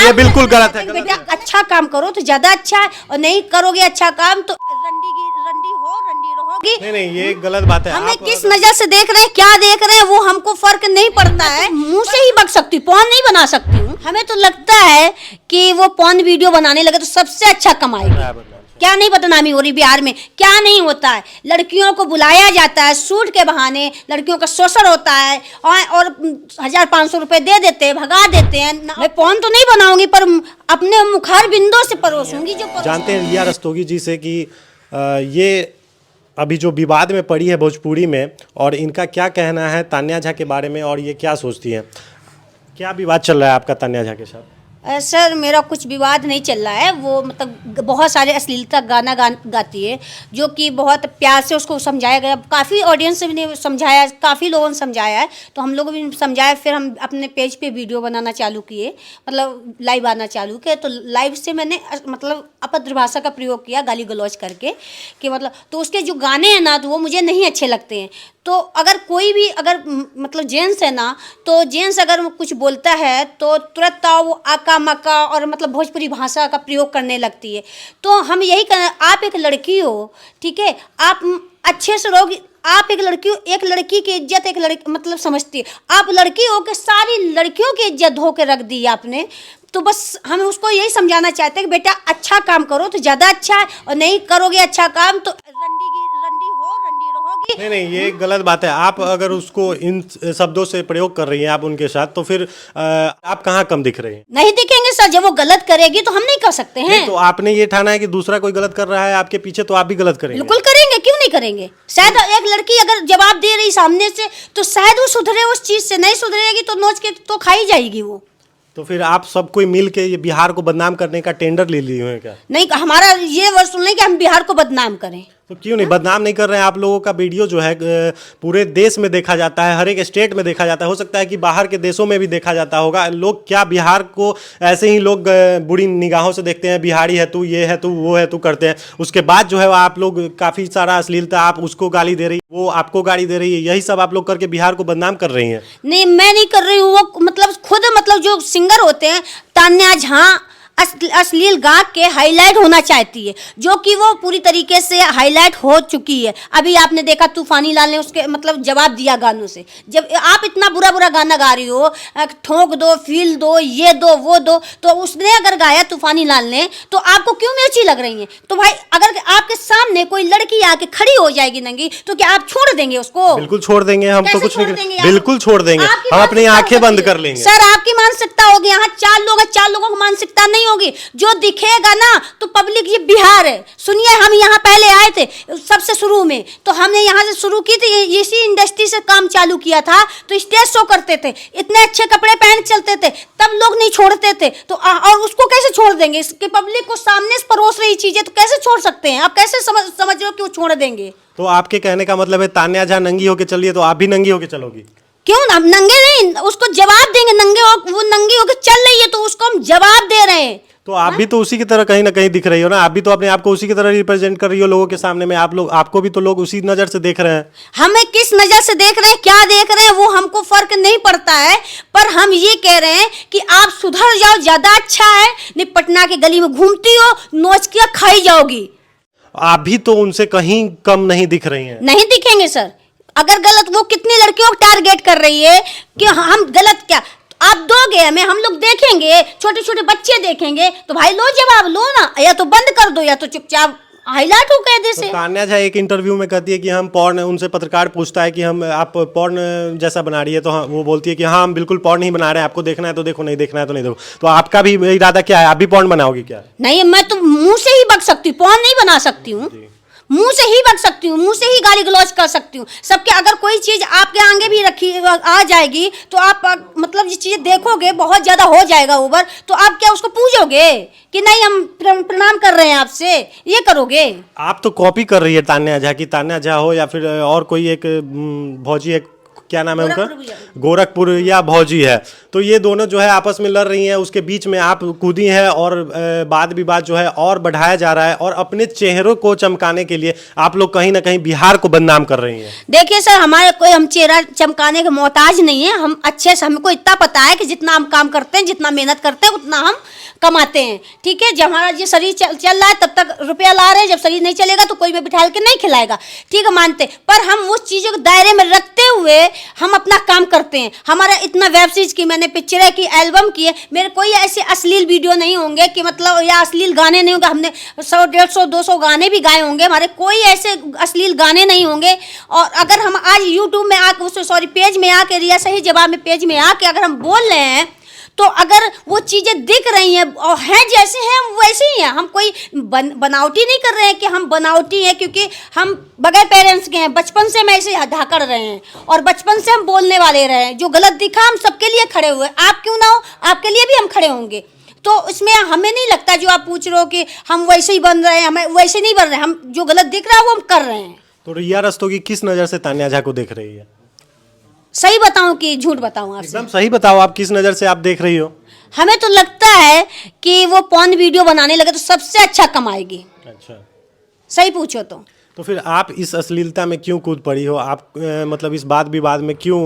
ये बिल्कुल गलत है, गलत बेटा है। अच्छा काम करो तो ज्यादा अच्छा है, और नहीं करोगे अच्छा काम तो रंडी रहोगी। नहीं ये गलत बात है। हमें आप किस नजर से देख रहे हैं, क्या देख रहे हैं, वो हमको फर्क नहीं पड़ता है। मुंह से ही बक सकती हूँ, पॉर्न नहीं बना सकती हूँ। हमें तो लगता है कि वो पॉर्न वीडियो बनाने लगे तो सबसे अच्छा कमाएगी। क्या नहीं बदनामी हो रही बिहार में, क्या नहीं होता है। लड़कियों को बुलाया जाता है सूट के बहाने, लड़कियों का शोषण होता है और 1500 रुपए दे देते हैं, भगा देते हैं। मैं पॉर्न तो नहीं बनाऊंगी पर अपने मुखार बिंदों से परोसूंगी। जो जानते हैं रिया रस्तोगी जी से कि ये अभी जो विवाद में पड़ी है भोजपुरी में, और इनका क्या कहना है तान्या झा के बारे में, और ये क्या सोचती हैं। क्या विवाद चल रहा है आपका तान्या झा के साथ? सर मेरा कुछ विवाद नहीं चल रहा है। वो मतलब बहुत सारे अश्लीलता गाना गाती है, जो कि बहुत प्यार से उसको समझाया गया। काफ़ी ऑडियंस ने समझाया, काफ़ी लोगों ने समझाया है, तो हम लोगों ने समझाया। फिर हम अपने पेज पे वीडियो बनाना चालू किए, मतलब लाइव आना चालू किए। तो लाइव से मैंने मतलब अभद्र भाषा का प्रयोग किया, गाली गलौज करके, कि मतलब तो उसके जो गाने हैं ना तो वो मुझे नहीं अच्छे लगते हैं। तो अगर कोई भी अगर मतलब जेंट्स है ना, तो जेंट्स अगर कुछ बोलता है तो तुरंत वो आका मका और मतलब भोजपुरी भाषा का प्रयोग करने लगती है। तो हम यही कहना, आप एक लड़की हो, ठीक है, आप अच्छे से रहोगी। आप एक लड़की हो, एक लड़की की इज्जत एक लड़की मतलब समझती है। आप लड़की हो के सारी लड़कियों की इज्जत धो के रख दी आपने। तो बस हमें उसको यही समझाना चाहते हैं कि बेटा अच्छा काम करो तो ज़्यादा अच्छा है, और नहीं करोगे अच्छा काम तो रंडी रहोगी। नहीं ये गलत बात है। आप अगर उसको इन शब्दों से प्रयोग कर रही हैं आप उनके साथ, तो फिर आप कहाँ कम दिख रही हैं? नहीं दिखेंगे सर, जब वो गलत करेगी तो हम नहीं कर सकते हैं। तो आपने ये ठाना है कि दूसरा कोई गलत कर रहा है आपके पीछे, तो आप भी गलत करेंगे? बिल्कुल करेंगे, क्यों नहीं करेंगे। शायद एक लड़की अगर जवाब दे रही सामने से तो शायद वो सुधरे उस चीज से, नहीं सुधरेगी तो नोच के तो खाई जाएगी वो। तो फिर आप सब कोई मिल के ये बिहार को बदनाम करने का टेंडर ले लिए हुए हैं क्या? नहीं, हमारा ये वसूल नहीं कि हम बिहार को बदनाम करें। तो क्यों नहीं बदनाम नहीं कर रहे हैं? आप लोगों का वीडियो जो है पूरे देश में देखा जाता है, हर एक स्टेट में देखा जाता है, हो सकता है कि बाहर के देशों में भी देखा जाता होगा। लोग क्या बिहार को ऐसे ही लोग बुरी निगाहों से देखते हैं, बिहारी है तू, ये है तू, वो है तू करते हैं। उसके बाद जो है आप लोग काफ़ी सारा अश्लीलता, आप उसको गाली दे रही, वो आपको गाली दे रही है, यही सब आप लोग करके बिहार को बदनाम कर रही हैं। नहीं मैं नहीं कर रही हूँ, वो मतलब खुद मतलब जो सिंगर होते हैं तान्या झा अश्लील गा के हाईलाइट होना चाहती है, जो कि वो पूरी तरीके से हाईलाइट हो चुकी है। अभी आपने देखा तूफानी लाल ने उसके मतलब जवाब दिया गानों से। जब आप इतना बुरा बुरा गाना गा रही हो, ठोक दो, फील दो, ये दो, वो दो, तो उसने अगर गाया तूफानी लाल ने, तो आपको क्यों मिर्ची लग रही है? तो भाई अगर आपके सामने कोई लड़की आके खड़ी हो जाएगी नंगी, तो क्या आप छोड़ देंगे उसको? बिल्कुल छोड़ देंगे, हम तो कुछ नहीं, बिल्कुल छोड़ देंगे, हम अपनी आंखें बंद कर लेंगे। सर आपकी मानसिकता होगी, यहाँ 4 लोग हैं, 4 लोगों की मानसिकता नहीं होगी। जो दिखेगा ना तो पब्लिक, ये बिहार है। सुनिए, हम यहाँ पहले आए थे सबसे शुरू में, तो हमने यहाँ से शुरू की थी, इसी इंडस्ट्री से काम चालू किया था। तो स्टेज शो करते थे, इतने अच्छे कपड़े पहन चलते थे, तब लोग नहीं छोड़ते थे। तो और उसको कैसे छोड़ देंगे? इसके पब्लिक को सामने से परोस रही चीजें, तो कैसे छोड़ सकते हैं? आप कैसे समझ रहे हो कि वो छोड़ देंगे? तो आपके कहने का मतलब है तान्या झा नंगी होके चलिए, तो आप भी नंगी होके चलोगी? क्यों हम नंगे नहीं, उसको जवाब देंगे। नंगे हो, वो नंगी होकर चल रही है तो उसको हम जवाब दे रहे हैं। तो आप भी तो उसी की तरह कहीं ना कहीं दिख रही हो ना, आप भी तो अपने आप को उसी की तरह रिप्रेजेंट कर रही हो लोगों के सामने में। आप लोग, आपको भी तो लोग उसी नज़र से देख रहे हैं। हमें किस नज़र से देख रहे हैं, क्या देख रहे हैं, वो हमको फर्क नहीं पड़ता है। पर हम ये कह रहे हैं कि आप सुधर जाओ, ज़्यादा अच्छा है। नहीं पटना के गली में घूमती हो, नोच के खाई जाओगी। आप भी तो उनसे कहीं कम नहीं दिख रही हैं। नहीं दिखेंगे सर। अगर गलत, वो कितनी लड़कियों को टारगेट कर रही है कि हम गलत क्या, आप दोगे हमें, हम लोग देखेंगे, छोटे छोटे बच्चे देखेंगे, तो भाई लो जवाब लो ना, या तो बंद कर दो या तो चुपचाप हाईलाइट हो कह दे से। तो तान्या झा एक इंटरव्यू में कहती है कि हम पॉर्न, उनसे पत्रकार पूछता है कि हम आप पॉर्न जैसा बना रही है, तो वो बोलती है कि हाँ हम बिल्कुल पॉर्न ही बना रहे हैं, आपको देखना है तो देखो, नहीं देखना है तो नहीं देखो। तो आपका भी इरादा क्या है? आप भी पॉर्न बनाओगी क्या? नहीं, मैं तो मुंह से ही बक सकती हूँ, पॉर्न नहीं बना सकती हूँ। मुंह से ही बक सकती हूँ, मुंह से ही गाली गलौज कर सकती हूँ सबके। अगर कोई चीज़ आपके आगे भी रखी आ जाएगी तो आप मतलब ये चीज़ देखोगे, बहुत ज़्यादा हो जाएगा ओवर, तो आप क्या उसको पूछोगे कि नहीं हम प्रणाम कर रहे हैं आपसे, ये करोगे? आप तो कॉपी कर रही है तान्या झा की, तान्या झा हो या फिर और कोई एक भौजी एक क्या नाम है उनका? गोरखपुर गोरखपुरिया भौजी है। तो ये दोनों जो है आपस में लड़ रही हैं, उसके बीच में आप कूदी हैं और वाद विवाद जो है और बढ़ाया जा रहा है और अपने चेहरों को चमकाने के लिए आप लोग कहीं ना कहीं बिहार को बदनाम कर रही हैं। देखिए सर, हमारे कोई हम चेहरा चमकाने के मोहताज नहीं है। हम अच्छे से, हमको इतना पता है कि जितना हम काम करते हैं, जितना मेहनत करते हैं, उतना हम कमाते हैं। ठीक है, जब हमारा ये शरीर चल रहा है तब तक रुपया ला रहे हैं, जब शरीर नहीं चलेगा तो कोई भी बिठा के नहीं खिलाएगा। ठीक है, मानते, पर हम उस चीज़ों को दायरे में रखते हुए हम अपना काम करते हैं। हमारा इतना वेब सीरीज की, मैंने पिक्चरें की, एल्बम की है, मेरे कोई ऐसे अश्लील वीडियो नहीं होंगे कि मतलब, या अश्लील गाने नहीं होंगे। हमने 100, 150, 200 गाने भी गाए होंगे, हमारे कोई ऐसे अश्लील गाने नहीं होंगे। और अगर हम आज यूट्यूब में आके, सॉरी पेज में आके, रिया सही जवाब में पेज में आके अगर हम बोल रहे हैं, तो अगर वो चीज़ें दिख रही हैं और हैं जैसे हैं वैसे ही हैं। हम कोई बनावटी नहीं कर रहे हैं कि हम बनावटी हैं, क्योंकि हम बगैर पेरेंट्स के हैं, बचपन से हम ऐसे धाकड़ रहे हैं और बचपन से हम बोलने वाले रहे हैं। जो गलत दिखा हम सबके लिए खड़े हुए, आप क्यों ना हो, आपके लिए भी हम खड़े होंगे। तो इसमें हमें नहीं लगता, जो आप पूछ रहे हो कि हम वैसे ही बन रहे हैं, हमें वैसे नहीं बन रहे, हम जो गलत दिख रहा है वो हम कर रहे हैं। तो रिया रस्तोगी किस नज़र से तान्या झा को देख रही है? सही बताऊं कि झूठ बताऊं आपसे? एकदम सही बताओ, आप किस नज़र से आप देख रही हो? हमें तो लगता है कि वो पॉर्न वीडियो बनाने लगे तो सबसे अच्छा कमाएगी। अच्छा, सही पूछो तो फिर आप इस अश्लीलता में क्यों कूद पड़ी हो? आप मतलब इस वाद विवाद में क्यों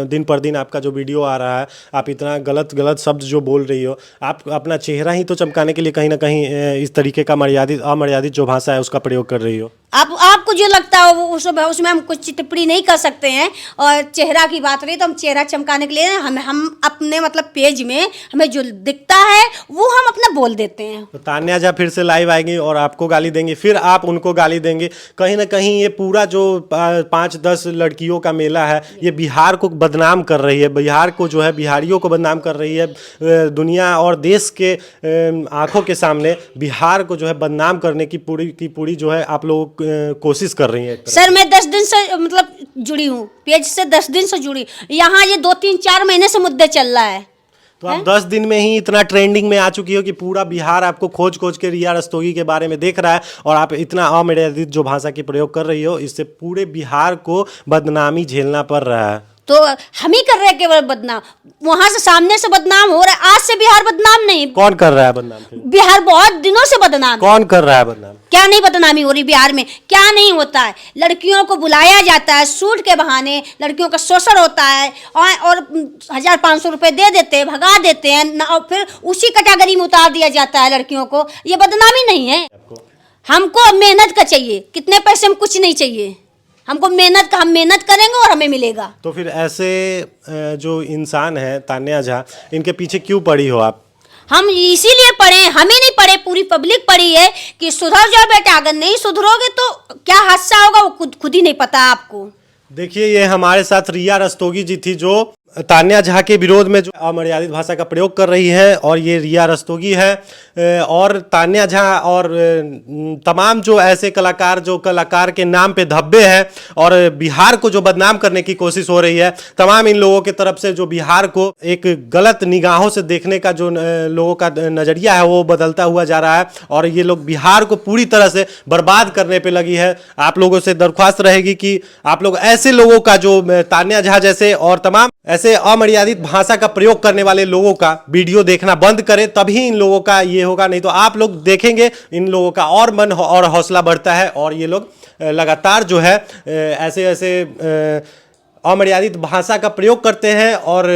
दिन पर दिन आपका जो वीडियो आ रहा है, आप इतना गलत गलत शब्द जो बोल रही हो, आप अपना चेहरा ही तो चमकाने के लिए कहीं ना कहीं इस तरीके का अमर्यादित जो भाषा है उसका प्रयोग कर रही हो। आपको जो लगता है वो उसमें हम कुछ टिप्पणी नहीं कर सकते हैं। और चेहरा की बात रही तो हम चेहरा चमकाने के लिए हम अपने मतलब पेज में हमें जो दिखता है वो हम अपना बोल देते हैं। तो तान्या झा फिर से लाइव आएंगी और आपको गाली देंगी, फिर आप उनको गाली देंगे। कहीं ना कहीं ये पूरा जो 5-10 लड़कियों का मेला है, ये बिहार को बदनाम कर रही है, बिहार को जो है, बिहारियों को बदनाम कर रही है। दुनिया और देश के आंखों के सामने बिहार को जो है बदनाम करने की पूरी जो है आप लोग कोशिश कर रही है। सर मैं 10 दिन से मतलब जुड़ी हूँ, पेज से 10 दिन से जुड़ी। यहाँ ये 2-3-4 महीने से मुद्दे चल रहा है। तो आप 10 दिन में ही इतना ट्रेंडिंग में आ चुकी हो कि पूरा बिहार आपको खोज खोज के रिया रस्तोगी के बारे में देख रहा है और आप इतना अमर्यादित जो भाषा की प्रयोग कर रही हो, इससे पूरे बिहार को बदनामी झेलना पड़ रहा है। तो हम ही कर रहे हैं केवल बदनाम, वहां से सामने से बदनाम हो रहा है। आज से बिहार बदनाम नहीं। कौन कर रहा है बदनाम? बिहार बहुत दिनों से बदनाम। कौन कर रहा है बदनाम? क्या नहीं बदनामी हो रही बिहार में? क्या नहीं होता है? लड़कियों को बुलाया जाता है सूट के बहाने, लड़कियों का शोषण होता है और 1500 रुपए दे देते हैं, भगा देते हैं, और फिर उसी कैटेगरी में उतार दिया जाता है लड़कियों को। ये बदनामी नहीं है। हमको मेहनत का चाहिए, कितने पैसे में कुछ नहीं चाहिए। हमको मेहनत का, हम मेहनत करेंगे और हमें मिलेगा। तो फिर ऐसे जो इंसान है तान्या झा, इनके पीछे क्यों पड़ी हो आप? हम इसीलिए पढ़े, हमें नहीं पढ़े, पूरी पब्लिक पढ़ी है कि सुधर जाओ बेटा, अगर नहीं सुधरोगे तो क्या हादसा होगा वो खुद ही नहीं पता आपको। देखिए, ये हमारे साथ रिया रस्तोगी जी थी जो तान्या झा के विरोध में जो अमर्यादित भाषा का प्रयोग कर रही है, और ये रिया रस्तोगी है। और तान्या झा और तमाम जो ऐसे कलाकार जो कलाकार के नाम पे धब्बे हैं और बिहार को जो बदनाम करने की कोशिश हो रही है, तमाम इन लोगों की तरफ से जो बिहार को एक गलत निगाहों से देखने का जो लोगों का नज़रिया है वो बदलता हुआ जा रहा है और ये लोग बिहार को पूरी तरह से बर्बाद करने पे लगी है। आप लोगों से दरख्वास्त रहेगी कि आप लोग ऐसे लोगों का, जो तान्या झा जैसे और तमाम ऐसे अमर्यादित भाषा का प्रयोग करने वाले लोगों का वीडियो देखना बंद करें, तभी इन लोगों का ये होगा। नहीं तो आप लोग देखेंगे इन लोगों का और मन और हौसला बढ़ता है और ये लोग लगातार जो है ऐसे ऐसे अमर्यादित भाषा का प्रयोग करते हैं और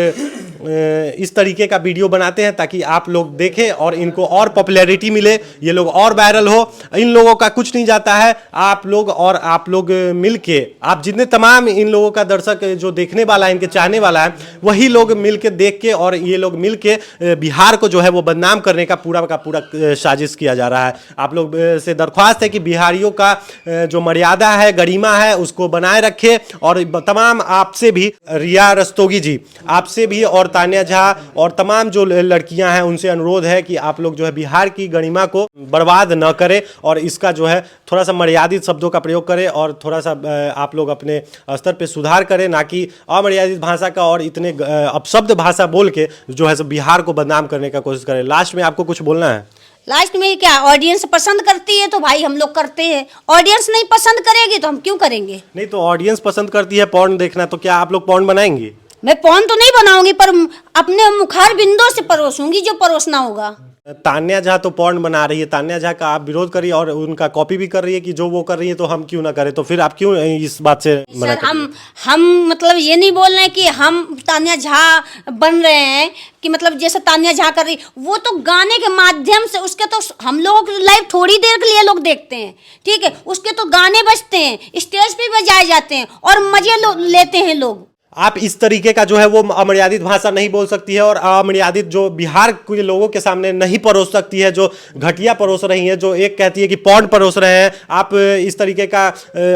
इस तरीके का वीडियो बनाते हैं ताकि आप लोग देखें और इनको और पॉपुलैरिटी मिले, ये लोग और वायरल हो। इन लोगों का कुछ नहीं जाता है, आप लोग मिलके, आप जितने तमाम इन लोगों का दर्शक जो देखने वाला है, इनके चाहने वाला है, वही लोग मिलके देख के और ये लोग मिलके बिहार को जो है वो बदनाम करने का पूरा साजिश किया जा रहा है। आप लोग से दरख्वास्त है कि बिहारियों का जो मर्यादा है, गरिमा है, उसको बनाए रखे। और तमाम आपसे भी, रिया रस्तोगी जी, आपसे भी और तान्या झा और तमाम जो लड़कियां हैं उनसे अनुरोध है कि आप लोग जो है बिहार की गरिमा को बर्बाद न करें और इसका जो है थोड़ा सा मर्यादित शब्दों का प्रयोग करें और थोड़ा सा आप लोग अपने स्तर पे सुधार करें, ना कि अमर्यादित भाषा का और इतने अपशब्द भाषा बोल के जो है बिहार को बदनाम करने का कोशिश करें। लास्ट में आपको कुछ बोलना है? लास्ट में क्या ऑडियंस पसंद करती है तो भाई हम लोग करते हैं, ऑडियंस नहीं पसंद करेगी तो हम क्यों करेंगे। नहीं तो ऑडियंस पसंद करती है पॉर्न देखना, तो क्या आप लोग पॉर्न बनाएंगे? मैं पॉर्न तो नहीं बनाऊंगी पर अपने मुखार बिंदों से परोसूंगी जो परोसना होगा। तान्या झा तो पॉर्न बना रही है, तान्या झा का आप विरोध करिए और उनका कॉपी भी कर रही है कि जो वो कर रही है तो हम क्यों ना करें, तो फिर आप क्यों इस बात से मना सर कर रही हम मतलब ये नहीं बोल रहे हैं कि हम तान्या झा बन रहे हैं कि मतलब जैसे तान्या झा कर रही, वो तो गाने के माध्यम से, उसके तो हम लोग लाइव थोड़ी देर के लिए लोग देखते हैं, ठीक है, उसके तो गाने बजते हैं, स्टेज पे बजाए जाते हैं और मजे लेते हैं लोग। आप इस तरीके का जो है वो अमर्यादित भाषा नहीं बोल सकती है और अमर्यादित जो बिहार के लोगों के सामने नहीं परोस सकती है, जो घटिया परोस रही है, जो एक कहती है कि पॉर्न परोस रहे हैं, आप इस तरीके का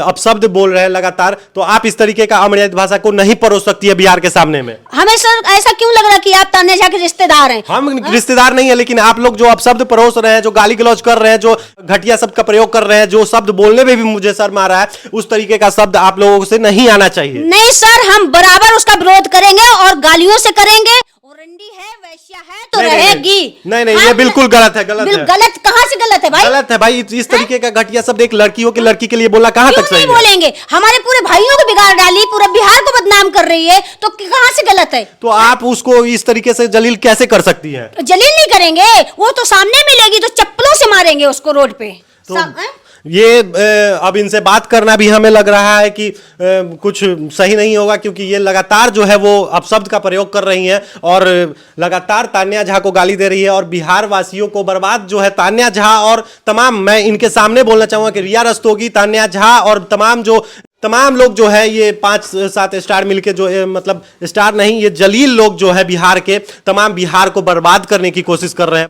अपशब्द बोल रहे हैं लगातार, तो आप इस तरीके का अमर्यादित भाषा को नहीं परोस सकती है बिहार के सामने में। हमें सर ऐसा क्यों लग रहा है कि आप तान्या झा के रिश्तेदार हैं? हम रिश्तेदार नहीं है, लेकिन आप लोग जो अपशब्द परोस रहे हैं, जो गाली गलौज कर रहे हैं, जो घटिया शब्द का प्रयोग कर रहे हैं, जो शब्द बोलने में भी मुझे शर्म आ रहा है, उस तरीके का शब्द आप लोगों से नहीं आना चाहिए। नहीं सर, हम बराबर उसका विरोध करेंगे और गालियों से करेंगे। रंडी है, वैश्या है तो रहेगी। नहीं, ये बिल्कुल गलत है, गलत है। गलत कहाँ से गलत है भाई? गलत है भाई, इस तरीके का घटिया शब्द एक लड़की हो के लड़की के लिए बोला कहाँ तक सही है? बोलेंगे हमारे पूरे भाइयों को बिगाड़ डाली, पूरा बिहार को बदनाम कर रही है, तो कहाँ से गलत है? तो आप उसको इस तरीके से जलील कैसे कर सकती हैं? जलील नहीं करेंगे, वो तो सामने मिलेगी तो चप्पलों से मारेंगे उसको रोड पे। ये अब इनसे बात करना भी हमें लग रहा है कि कुछ सही नहीं होगा, क्योंकि ये लगातार जो है वो अपशब्द का प्रयोग कर रही हैं और लगातार तान्या झा को गाली दे रही है और बिहार वासियों को बर्बाद जो है तान्या झा और तमाम, मैं इनके सामने बोलना चाहूंगा कि रिया रस्तोगी, तान्या झा और तमाम लोग जो है ये 5-7 स्टार मिलके जो मतलब स्टार नहीं, ये जलील लोग जो है बिहार के, तमाम बिहार को बर्बाद करने की कोशिश कर रहे हैं।